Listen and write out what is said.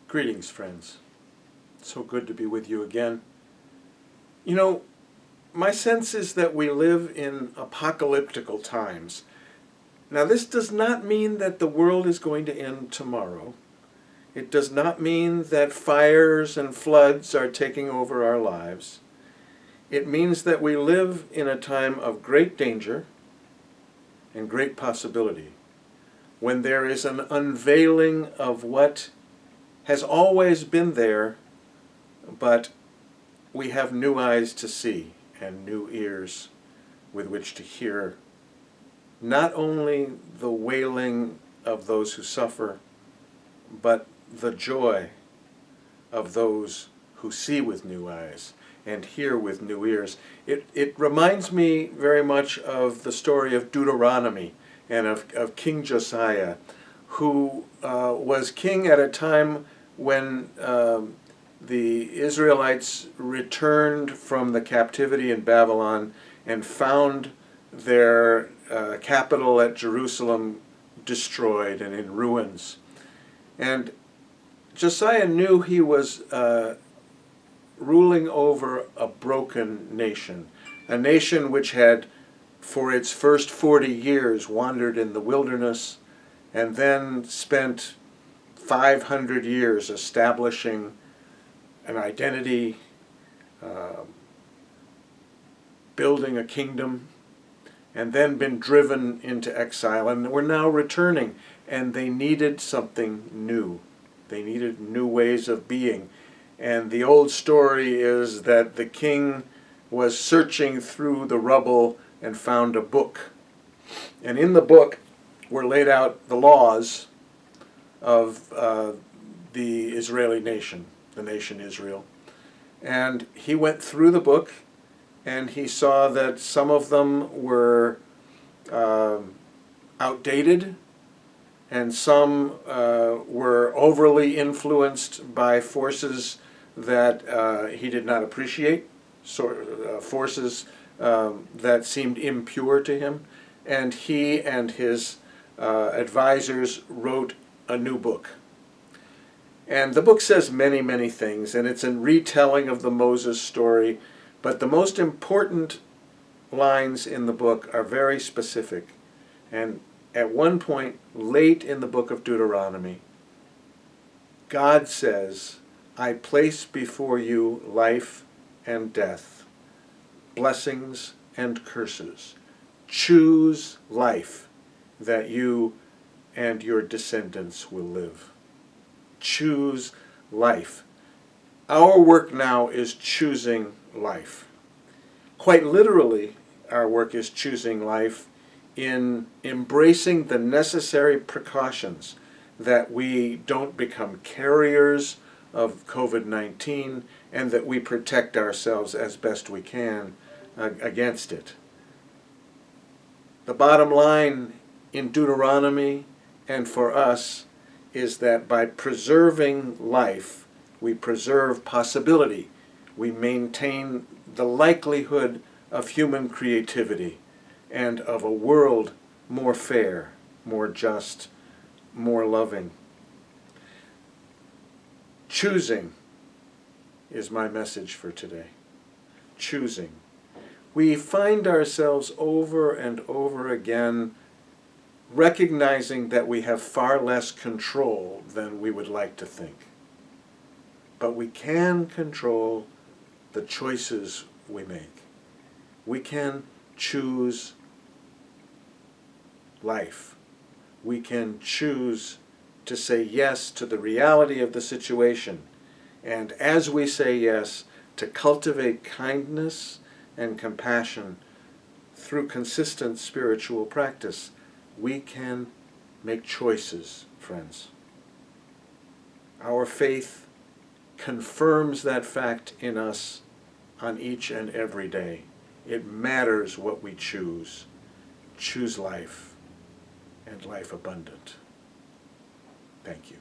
Greetings, friends. So good to be with you again. You know, my sense is that we live in apocalyptical times. Now, this does not mean that the world is going to end tomorrow. It does not mean that fires and floods are taking over our lives. It means that we live in a time of great danger and great possibility, when there is an unveiling of what has always been there, but we have new eyes to see and new ears with which to hear not only the wailing of those who suffer, but the joy of those who see with new eyes and hear with new ears. It reminds me very much of the story of Deuteronomy and of King Josiah, who was king at a time when the Israelites returned from the captivity in Babylon and found their capital at Jerusalem destroyed and in ruins. And Josiah knew he was ruling over a broken nation, a nation which had, for its first 40 years, wandered in the wilderness and then spent 500 years establishing an identity, building a kingdom, and then been driven into exile, and were now returning, and they needed something new. They needed new ways of being. And the old story is that the king was searching through the rubble and found a book. And in the book were laid out the laws of the Israeli nation, the nation Israel. And he went through the book, and he saw that some of them were outdated, and some were overly influenced by forces that he did not appreciate, forces that seemed impure to him. And he and his advisors wrote a new book. And the book says many, many things, and it's a retelling of the Moses story, but the most important lines in the book are very specific. And at one point, late in the book of Deuteronomy, God says, "I place before you life and death, blessings and curses. Choose life, that you and your descendants will live." Choose life. Our work now is choosing life. Quite literally, our work is choosing life in embracing the necessary precautions that we don't become carriers of COVID-19 and that we protect ourselves as best we can against it. The bottom line in Deuteronomy and for us is that by preserving life, we preserve possibility. We maintain the likelihood of human creativity and of a world more fair, more just, more loving. Choosing is my message for today. Choosing. We find ourselves over and over again recognizing that we have far less control than we would like to think. But we can control the choices we make. We can choose life. We can choose to say yes to the reality of the situation. And as we say yes, to cultivate kindness and compassion through consistent spiritual practice. We can make choices, friends. Our faith confirms that fact in us on each and every day. It matters what we choose. Choose life and life abundant. Thank you.